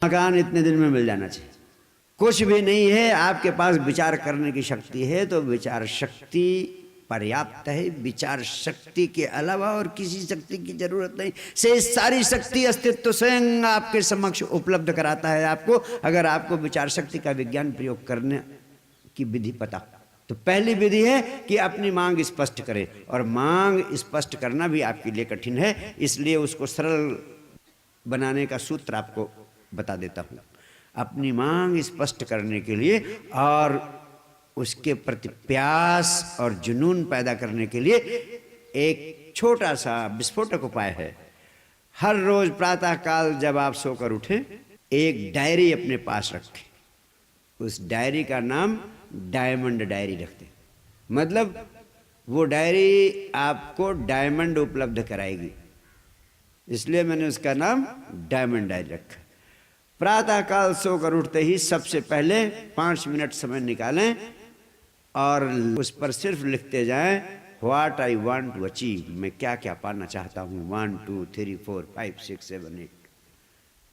मकान इतने दिन में मिल जाना चाहिए। कुछ भी नहीं है, आपके पास विचार करने की शक्ति है तो विचार शक्ति पर्याप्त है। विचार शक्ति के अलावा और किसी शक्ति की जरूरत नहीं। से सारी शक्ति अस्तित्व स्वयं आपके समक्ष उपलब्ध कराता है आपको, अगर आपको विचार शक्ति का विज्ञान प्रयोग करने की विधि पता। तो पहली विधि है कि अपनी मांग स्पष्ट करें, और मांग स्पष्ट करना भी आपके लिए कठिन है, इसलिए उसको सरल बनाने का सूत्र आपको बता देता हूं। अपनी मांग स्पष्ट करने के लिए और उसके प्रति प्यास और जुनून पैदा करने के लिए एक छोटा सा विस्फोटक उपाय है। हर रोज प्रातः काल जब आप सोकर उठें, एक डायरी अपने पास रखें। उस डायरी का नाम डायमंड डायरी रखते, मतलब वो डायरी आपको डायमंड उपलब्ध कराएगी, इसलिए मैंने उसका नाम डायमंड डायरी रखा। प्रातः काल सोकर उठते ही सबसे पहले 5 मिनट समय निकालें और उस पर सिर्फ लिखते जाएं, what I want to achieve, मैं क्या क्या पाना चाहता हूँ, 1 2 3 4 5 6 7 8।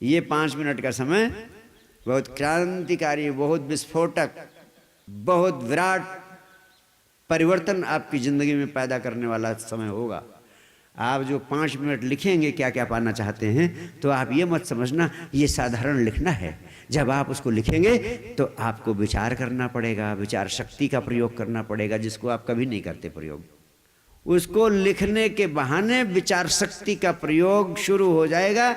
ये 5 मिनट का समय बहुत क्रांतिकारी, बहुत विस्फोटक, बहुत विराट परिवर्तन आपकी जिंदगी में पैदा करने वाला समय होगा। आप जो 5 मिनट लिखेंगे क्या क्या पाना चाहते हैं, तो आप ये मत समझना ये साधारण लिखना है। जब आप उसको लिखेंगे तो आपको विचार करना पड़ेगा, विचार शक्ति का प्रयोग करना पड़ेगा, जिसको आप कभी नहीं करते प्रयोग। उसको लिखने के बहाने विचार शक्ति का प्रयोग शुरू हो जाएगा।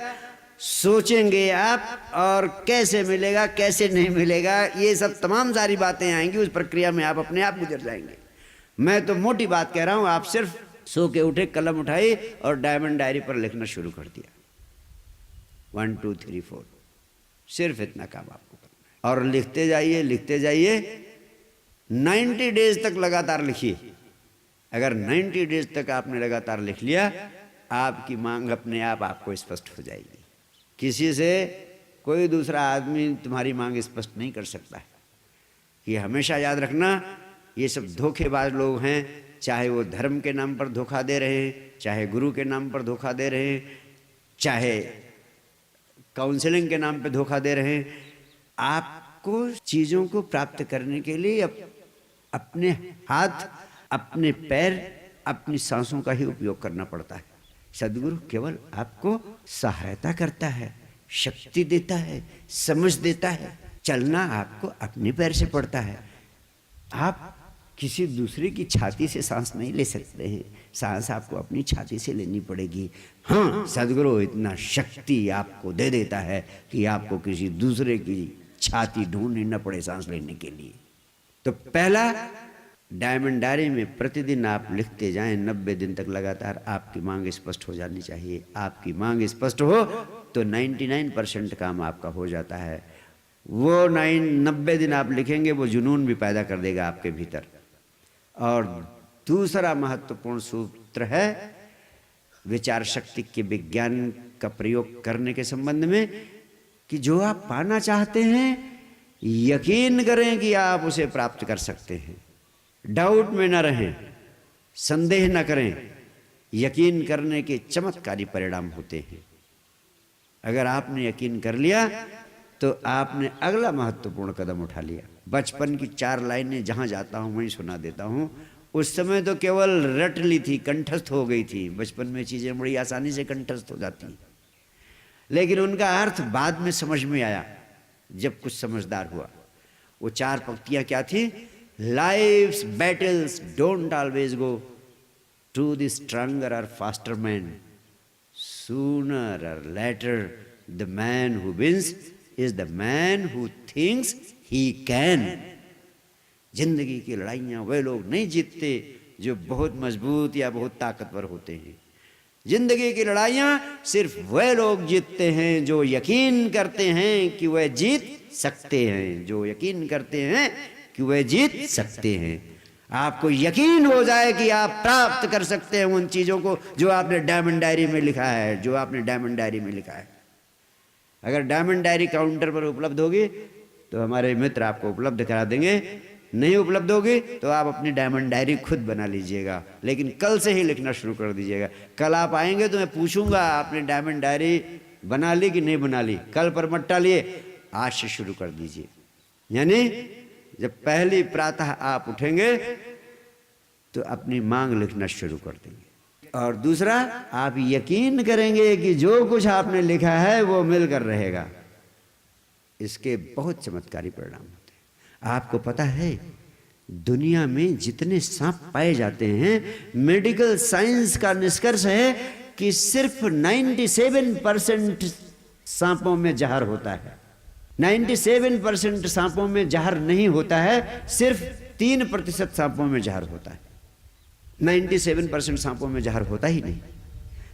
सोचेंगे आप, और कैसे मिलेगा कैसे नहीं मिलेगा, ये सब तमाम सारी बातें आएंगी। उस प्रक्रिया में आप अपने आप गुजर जाएंगे। मैं तो मोटी बात कह रहा हूं, आप सिर्फ सो के उठे, कलम उठाई और डायमंड डायरी पर लिखना शुरू कर दिया, 1 2 3 4। सिर्फ इतना काम आपको करना है, और लिखते जाइए लिखते जाइए। 90 डेज तक लगातार लिखिए। अगर 90 डेज तक आपने लगातार लिख लिया, आपकी मांग अपने आप आपको स्पष्ट हो जाएगी। किसी से कोई दूसरा आदमी तुम्हारी मांग स्पष्ट नहीं कर सकता है। ये हमेशा याद रखना, ये सब धोखेबाज लोग हैं। चाहे वो धर्म के नाम पर धोखा दे रहे हैं, चाहे गुरु के नाम पर धोखा दे रहे हैं, चाहे काउंसलिंग के नाम पे धोखा दे रहे हैं। आपको चीज़ों को प्राप्त करने के लिए अपने हाथ, अपने पैर, अपनी सांसों का ही उपयोग करना पड़ता है। सदगुरु केवल आपको सहायता करता है, शक्ति देता है, समझ देता है। चलना आपको अपने पैर से पड़ता है। आप किसी दूसरे की छाती से सांस नहीं ले सकते हैं, सांस आपको अपनी छाती से लेनी पड़ेगी। हाँ, सदगुरु इतना शक्ति आपको दे देता है कि आपको किसी दूसरे की छाती ढूंढनी न पड़े सांस लेने के लिए। तो पहला, डायमंड डायरी में प्रतिदिन आप लिखते जाएं, 90 दिन तक लगातार। आपकी मांग स्पष्ट हो जानी चाहिए। आपकी मांग स्पष्ट हो तो 99% काम आपका हो जाता है। वो 90 दिन आप लिखेंगे, वो जुनून भी पैदा कर देगा आपके भीतर। और दूसरा महत्वपूर्ण सूत्र है विचार शक्ति के विज्ञान का प्रयोग करने के संबंध में, कि जो आप पाना चाहते हैं यकीन करें कि आप उसे प्राप्त कर सकते हैं। डाउट में न रहें, संदेह न करें। यकीन करने के चमत्कारी परिणाम होते हैं। अगर आपने यकीन कर लिया तो आपने अगला महत्वपूर्ण कदम उठा लिया। बचपन की 4 लाइनें जहां जाता हूं वहीं सुना देता हूं। उस समय तो केवल रट ली थी, कंठस्थ हो गई थी। बचपन में चीजें बड़ी आसानी से कंठस्थ हो जाती हैं, लेकिन उनका अर्थ बाद में समझ में आया जब कुछ समझदार हुआ। वो 4 पंक्तियां क्या थी? Life's battles don't always go to the stronger or faster man, sooner or later the man who wins is the man who thinks he can। जिंदगी की लड़ाइयां वे लोग नहीं जीतते जो बहुत मजबूत या बहुत ताकतवर होते हैं। जिंदगी की लड़ाइयां सिर्फ वे लोग जीतते हैं जो यकीन करते हैं कि वे जीत सकते हैं, जो यकीन करते हैं कि वे जीत सकते हैं। आपको यकीन हो जाए कि आप प्राप्त कर सकते हैं उन चीजों को जो आपने डायमंड डायरी में लिखा है, जो आपने डायमंड डायरी में लिखा है। अगर डायमंड डायरी काउंटर पर उपलब्ध होगी तो हमारे मित्र आपको उपलब्ध करा देंगे। नहीं उपलब्ध होगी तो आप अपनी डायमंड डायरी खुद बना लीजिएगा, लेकिन कल से ही लिखना शुरू कर दीजिएगा। कल आप आएंगे तो मैं पूछूंगा आपने डायमंड डायरी बना ली कि नहीं बना ली, कल पर मत टालिए, आज से शुरू कर दीजिए। यानी जब पहली प्रातः आप उठेंगे तो अपनी मांग लिखना शुरू कर देंगे। और दूसरा, आप यकीन करेंगे कि जो कुछ आपने लिखा है वो मिलकर रहेगा। इसके बहुत चमत्कारी परिणाम होते हैं। आपको पता है दुनिया में जितने सांप पाए जाते हैं, मेडिकल साइंस का निष्कर्ष है कि सिर्फ 97% सांपों में जहर होता है। 97% सांपों में जहर नहीं होता है, सिर्फ 3% सांपों में जहर होता है। 97% सांपों में जहर होता ही नहीं।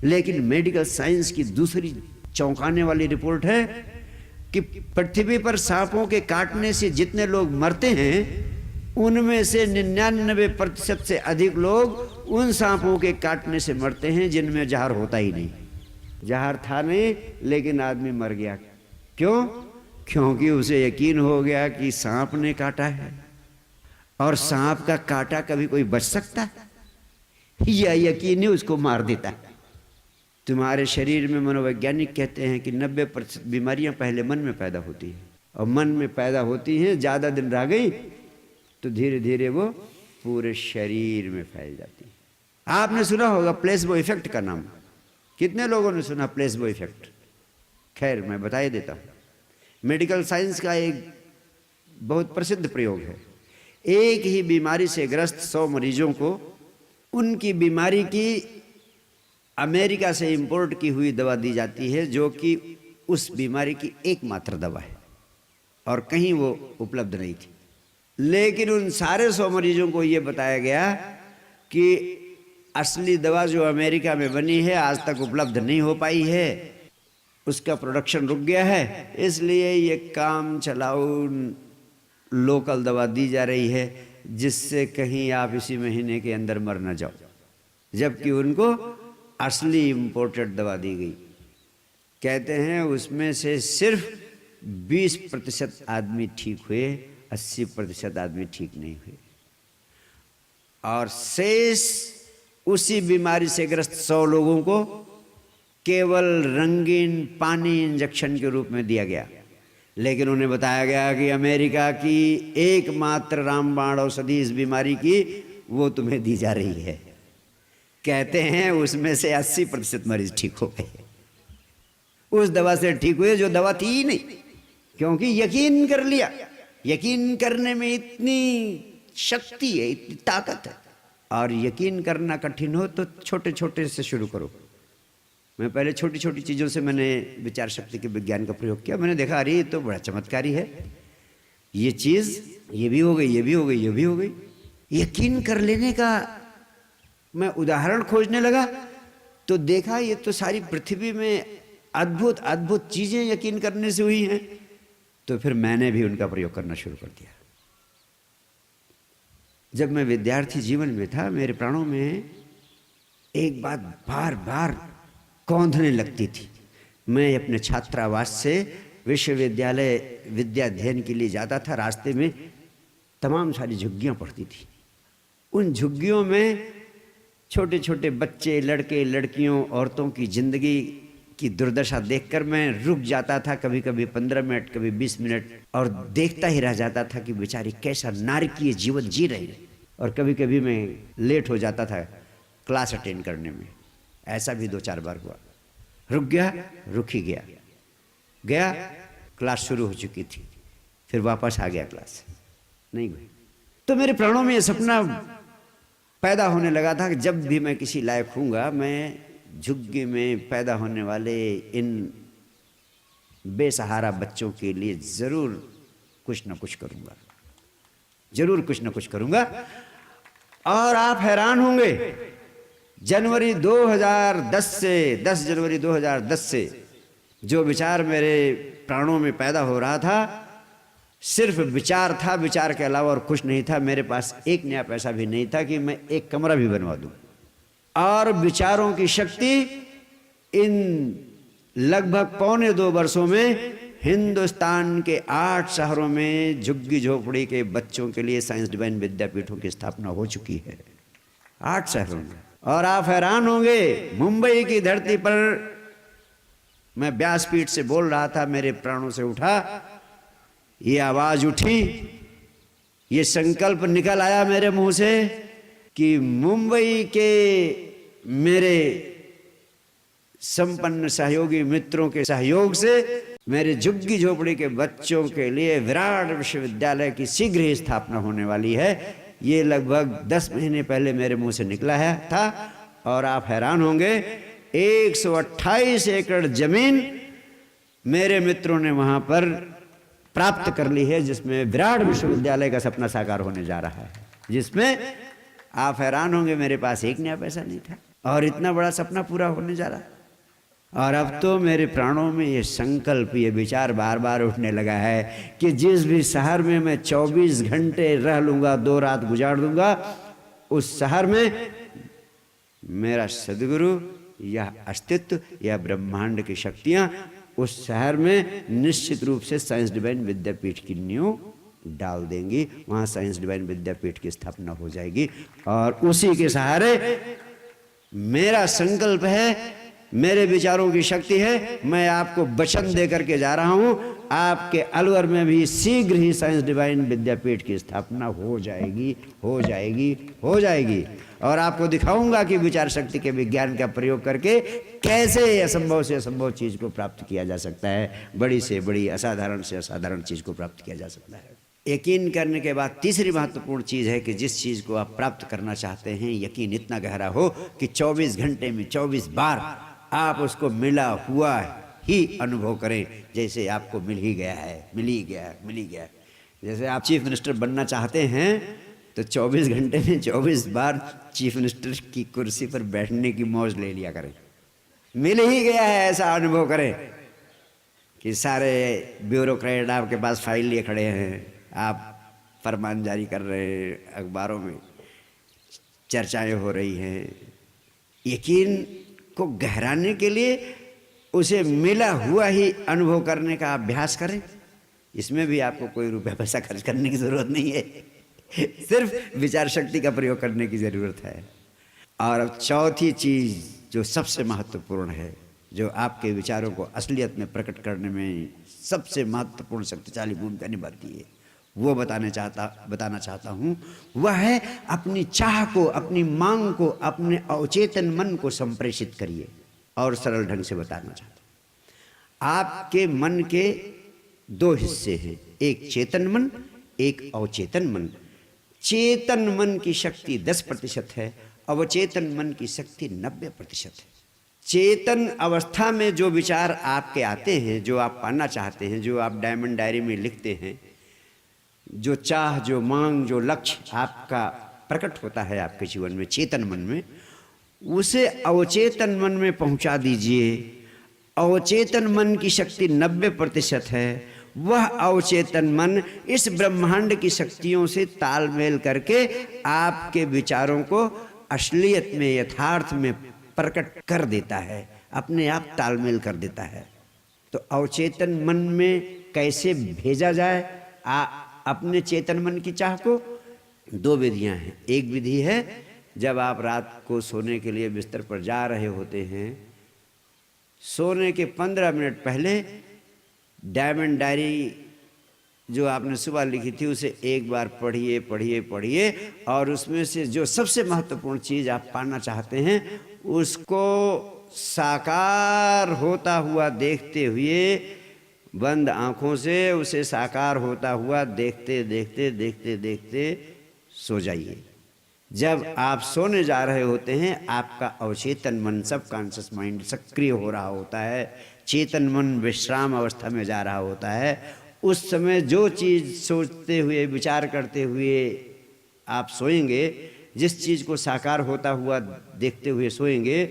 लेकिन मेडिकल साइंस की दूसरी चौंकाने वाली रिपोर्ट है कि पृथ्वी पर सांपों के काटने से जितने लोग मरते हैं, उनमें से 99% से अधिक लोग उन सांपों के काटने से मरते हैं जिनमें जहर होता ही नहीं। जहर था नहीं, लेकिन आदमी मर गया। क्यों? क्योंकि उसे यकीन हो गया कि सांप ने काटा है। और सांप का काटा कभी कोई बच सकता है? या यकीन ही उसको मार देता है। तुम्हारे शरीर में मनोवैज्ञानिक कहते हैं कि 90% बीमारियां पहले मन में पैदा होती है, और मन में पैदा होती हैं, ज़्यादा दिन रह गई तो धीरे धीरे वो पूरे शरीर में फैल जाती है। आपने सुना होगा प्लेसबो इफेक्ट का नाम। कितने लोगों ने सुना प्लेसबो इफेक्ट? खैर, मैं बता ही देता हूँ। मेडिकल साइंस का एक बहुत प्रसिद्ध प्रयोग है। एक ही बीमारी से ग्रस्त 100 मरीजों को उनकी बीमारी की अमेरिका से इंपोर्ट की हुई दवा दी जाती है, जो कि उस बीमारी की एकमात्र दवा है और कहीं वो उपलब्ध नहीं थी। लेकिन उन सारे 100 मरीजों को ये बताया गया कि असली दवा जो अमेरिका में बनी है आज तक उपलब्ध नहीं हो पाई है, उसका प्रोडक्शन रुक गया है, इसलिए ये काम चलाऊ लोकल दवा दी जा रही है जिससे कहीं आप इसी महीने के अंदर मर न जाओ। जबकि उनको असली इंपोर्टेड दवा दी गई। कहते हैं उसमें से सिर्फ 20% आदमी ठीक हुए, 80% आदमी ठीक नहीं हुए, और शेष उसी बीमारी से ग्रस्त 100 लोगों को केवल रंगीन पानी इंजेक्शन के रूप में दिया गया। लेकिन उन्हें बताया गया कि अमेरिका की एकमात्र रामबाण औषधि इस बीमारी की वो तुम्हें दी जा रही है। कहते हैं उसमें से 80% मरीज ठीक हो गए, उस दवा से ठीक हुए जो दवा थी ही नहीं, क्योंकि यकीन कर लिया। यकीन करने में इतनी शक्ति है, इतनी ताकत है। और यकीन करना कठिन हो तो छोटे छोटे से शुरू करो। मैं पहले छोटी छोटी चीज़ों से मैंने विचार शक्ति के विज्ञान का प्रयोग किया। मैंने देखा अरे ये तो बड़ा चमत्कारी है, ये चीज़ ये भी हो गई, ये भी हो गई, ये भी हो गई। यकीन कर लेने का मैं उदाहरण खोजने लगा तो देखा ये तो सारी पृथ्वी में अद्भुत अद्भुत चीज़ें यकीन करने से हुई हैं। तो फिर मैंने भी उनका प्रयोग करना शुरू कर दिया। जब मैं विद्यार्थी जीवन में था, मेरे प्राणों में एक बात बार बार कौंधने लगती थी। मैं अपने छात्रावास से विश्वविद्यालय विद्या अध्ययन के लिए जाता था। रास्ते में तमाम सारी झुग्गियाँ पड़ती थी। उन झुग्गियों में छोटे छोटे बच्चे, लड़के लड़कियों, औरतों की जिंदगी की दुर्दशा देखकर मैं रुक जाता था, कभी कभी 15 मिनट, कभी 20 मिनट, और देखता ही रह जाता था कि बेचारी कैसा नारकीय जीवन जी रही है। और कभी कभी मैं लेट हो जाता था क्लास अटेंड करने में। ऐसा भी 2-4 बार हुआ। रुक गया, रुक ही गया, गया क्लास शुरू हो चुकी थी, फिर वापस आ गया, क्लास नहीं हुई। तो मेरे प्राणों में ये सपना पैदा होने लगा था कि जब भी मैं किसी लायक हूँगा, मैं झुग्गी में पैदा होने वाले इन बेसहारा बच्चों के लिए ज़रूर कुछ न कुछ करूँगा, ज़रूर कुछ न कुछ करूँगा। और आप हैरान होंगे, जनवरी 2010 से 10 जनवरी 2010 से जो विचार मेरे प्राणों में पैदा हो रहा था, सिर्फ विचार था, विचार के अलावा और कुछ नहीं था। मेरे पास एक नया पैसा भी नहीं था कि मैं एक कमरा भी बनवा दूं। और विचारों की शक्ति इन लगभग 1.25 वर्षों में हिंदुस्तान के 8 शहरों में झुग्गी झोपड़ी के बच्चों के लिए साइंस डिवाइन विद्यापीठों की स्थापना हो चुकी है, 8 शहरों में। और आप हैरान होंगे, मुंबई की धरती पर मैं व्यासपीठ से बोल रहा था, मेरे प्राणों से उठा, ये आवाज उठी, ये संकल्प निकल आया मेरे मुंह से कि मुंबई के मेरे संपन्न सहयोगी मित्रों के सहयोग से मेरे झुग्गी झोपड़ी के बच्चों के लिए विराट विश्वविद्यालय की शीघ्र ही स्थापना होने वाली है। ये लगभग 10 महीने पहले मेरे मुंह से निकला है था, और आप हैरान होंगे 128 एकड़ जमीन मेरे मित्रों ने वहां पर प्राप्त कर ली है, जिसमें विराट विश्वविद्यालय का सपना साकार होने जा रहा है, जिसमें आप हैरान होंगे मेरे पास एक नया पैसा नहीं था और इतना बड़ा सपना पूरा होने जा रहा है। और अब तो मेरे प्राणों में ये संकल्प, ये विचार बार बार उठने लगा है कि जिस भी शहर में मैं 24 घंटे रह लूँगा, 2 रात गुजार दूंगा, उस शहर में मेरा सद्गुरु या अस्तित्व या ब्रह्मांड की शक्तियाँ उस शहर में निश्चित रूप से साइंस डिवाइन विद्यापीठ की नींव डाल देंगी। वहाँ साइंस डिवाइन विद्यापीठ की स्थापना हो जाएगी और उसी के सहारे मेरा संकल्प है, मेरे विचारों की शक्ति है। मैं आपको वचन दे करके जा रहा हूं, आपके अलवर में भी शीघ्र ही साइंस डिवाइन विद्यापीठ की स्थापना हो जाएगी, हो जाएगी, हो जाएगी। और आपको दिखाऊंगा कि विचार शक्ति के विज्ञान का प्रयोग करके कैसे असंभव से असंभव चीज को प्राप्त किया जा सकता है, बड़ी से बड़ी, असाधारण से असाधारण चीज को प्राप्त किया जा सकता है। यकीन करने के बाद तीसरी महत्वपूर्ण चीज़ है कि जिस चीज़ को आप प्राप्त करना चाहते हैं, यकीन इतना गहरा हो कि 24 घंटे में 24 बार आप उसको मिला हुआ ही अनुभव करें, जैसे आपको मिल ही गया है, मिल ही गया, मिल ही गया। जैसे आप चीफ मिनिस्टर बनना चाहते हैं तो 24 घंटे में 24 बार चीफ मिनिस्टर की कुर्सी पर बैठने की मौज ले लिया करें, मिल ही गया है ऐसा अनुभव करें कि सारे ब्यूरोक्रेट आपके पास फाइल लिए खड़े हैं, आप फरमान जारी कर रहे हैं, अखबारों में चर्चाएं हो रही हैं। यकीन को गहराने के लिए उसे मिला हुआ ही अनुभव करने का अभ्यास करें। इसमें भी आपको कोई रुपया पैसा खर्च करने की ज़रूरत नहीं है, सिर्फ विचार शक्ति का प्रयोग करने की ज़रूरत है। और अब चौथी चीज़ जो सबसे महत्वपूर्ण है, जो आपके विचारों को असलियत में प्रकट करने में सबसे महत्वपूर्ण शक्तिशाली भूमिका निभाती है, वो बताना चाहता हूँ, वह है अपनी चाह को, अपनी मांग को, अपने अवचेतन मन को संप्रेषित करिए। और सरल ढंग से बताना चाहता हूँ, आपके मन के 2 हिस्से हैं, एक चेतन मन, एक अवचेतन मन। चेतन मन की शक्ति 10% है, अवचेतन मन की शक्ति 90% है। चेतन अवस्था में जो विचार आपके आते हैं, जो आप पाना चाहते हैं, जो आप डायमंड डायरी में लिखते हैं, जो चाह, जो मांग, जो लक्ष्य आपका प्रकट होता है आपके जीवन में, चेतन मन में, उसे अवचेतन मन में पहुंचा दीजिए। अवचेतन मन की शक्ति 90% है। वह अवचेतन मन इस ब्रह्मांड की शक्तियों से तालमेल करके आपके विचारों को असलियत में, यथार्थ में प्रकट कर देता है, अपने आप तालमेल कर देता है। तो अवचेतन मन में कैसे भेजा जाए अपने चेतन मन की चाह को? 2 विधियां हैं। एक विधि है, जब आप रात को सोने के लिए बिस्तर पर जा रहे होते हैं, सोने के 15 मिनट पहले डायमंड डायरी जो आपने सुबह लिखी थी उसे एक बार पढ़िए पढ़िए पढ़िए, और उसमें से जो सबसे महत्वपूर्ण चीज़ आप पाना चाहते हैं उसको साकार होता हुआ देखते हुए, बंद आँखों से उसे साकार होता हुआ देखते देखते देखते देखते सो जाइए। जब आप सोने जा रहे होते हैं, आपका अवचेतन मन, सबकॉन्शियस माइंड सक्रिय हो रहा होता है, चेतन मन विश्राम अवस्था में जा रहा होता है। उस समय जो चीज़ सोचते हुए, विचार करते हुए आप सोएंगे, जिस चीज़ को साकार होता हुआ देखते हुए सोएंगे,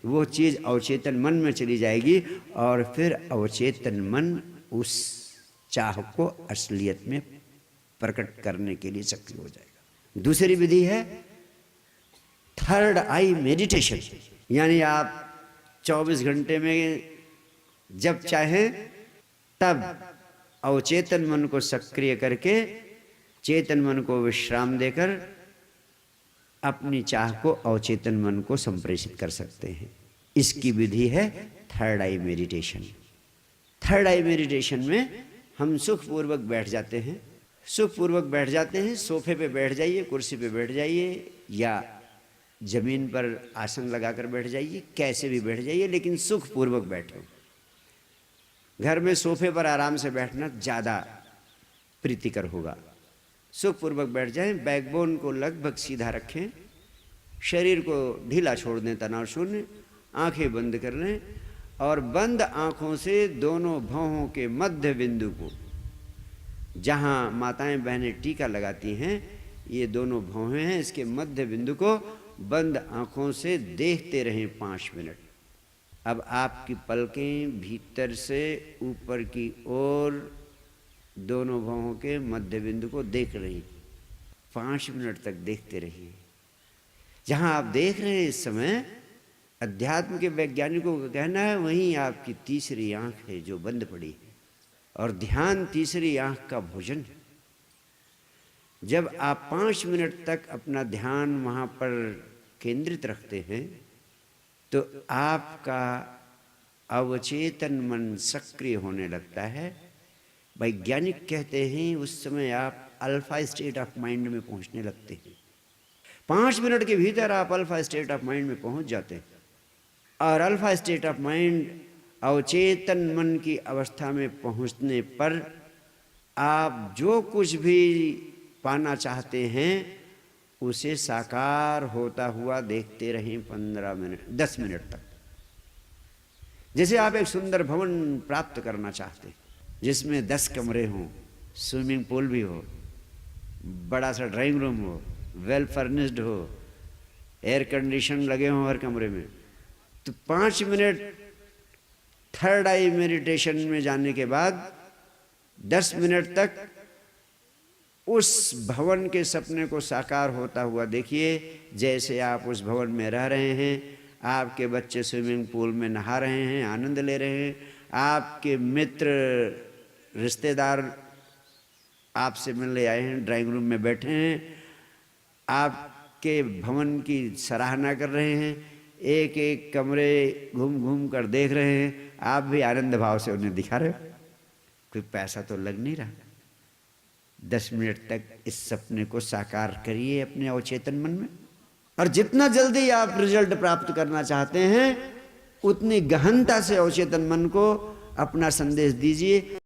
वो चीज़ अवचेतन मन में चली जाएगी और फिर अवचेतन मन उस चाह को असलियत में प्रकट करने के लिए सक्रिय हो जाएगा। दूसरी विधि है थर्ड आई मेडिटेशन, यानी आप 24 घंटे में जब चाहें तब अवचेतन मन को सक्रिय करके, चेतन मन को विश्राम देकर अपनी चाह को अवचेतन मन को संप्रेषित कर सकते हैं। इसकी विधि है थर्ड आई मेडिटेशन। थर्ड आई मेडिटेशन में हम सुखपूर्वक बैठ जाते हैं। सुखपूर्वक बैठ जाते हैं, सोफे पे बैठ जाइए, कुर्सी पे बैठ जाइए या जमीन पर आसन लगाकर बैठ जाइए, कैसे भी बैठ जाइए, लेकिन सुखपूर्वक बैठो। घर में सोफे पर आराम से बैठना ज़्यादा प्रीतिकर होगा। सुखपूर्वक बैठ जाएं, बैकबोन को लगभग सीधा रखें, शरीर को ढीला छोड़ दें, तनाव शून्य, आंखें बंद कर लें और बंद आंखों से दोनों भौहों के मध्य बिंदु को, जहां माताएं बहनें टीका लगाती हैं, ये दोनों भौहें हैं, इसके मध्य बिंदु को बंद आंखों से देखते रहें 5 मिनट। अब आपकी पलकें भीतर से ऊपर की ओर दोनों भौहों के मध्य बिंदु को देख रही, 5 मिनट तक देखते रहिए। जहां आप देख रहे हैं इस समय, अध्यात्म के वैज्ञानिकों का कहना है वहीं आपकी तीसरी आंख है जो बंद पड़ी है, और ध्यान तीसरी आंख का भोजन है। जब आप 5 मिनट तक अपना ध्यान वहां पर केंद्रित रखते हैं तो आपका अवचेतन मन सक्रिय होने लगता है। वैज्ञानिक कहते हैं उस समय आप अल्फा स्टेट ऑफ माइंड में पहुंचने लगते हैं। 5 मिनट के भीतर आप अल्फा स्टेट ऑफ माइंड में पहुंच जाते हैं, और अल्फा स्टेट ऑफ माइंड अवचेतन मन की अवस्था में पहुंचने पर आप जो कुछ भी पाना चाहते हैं उसे साकार होता हुआ देखते रहें 15 मिनट 10 मिनट तक। जैसे आप एक सुंदर भवन प्राप्त करना चाहते हैं जिसमें 10 कमरे हों, स्विमिंग पूल भी हो, बड़ा सा ड्राइंग रूम हो, वेल फर्निश्ड हो, एयर कंडीशन लगे हों हर कमरे में, तो 5 मिनट थर्ड आई मेडिटेशन में जाने के बाद 10 मिनट तक उस भवन के सपने को साकार होता हुआ देखिए। जैसे आप उस भवन में रह रहे हैं, आपके बच्चे स्विमिंग पूल में नहा रहे हैं, आनंद ले रहे हैं, आपके मित्र रिश्तेदार आपसे मिलने आए हैं, ड्राइंग रूम में बैठे हैं, आपके भवन की सराहना कर रहे हैं, एक एक कमरे घूम घूम कर देख रहे हैं, आप भी आनंद भाव से उन्हें दिखा रहे हो। कोई पैसा तो लग नहीं रहा। 10 मिनट तक इस सपने को साकार करिए अपने अवचेतन मन में, और जितना जल्दी आप रिजल्ट प्राप्त करना चाहते हैं उतनी गहनता से अवचेतन मन को अपना संदेश दीजिए।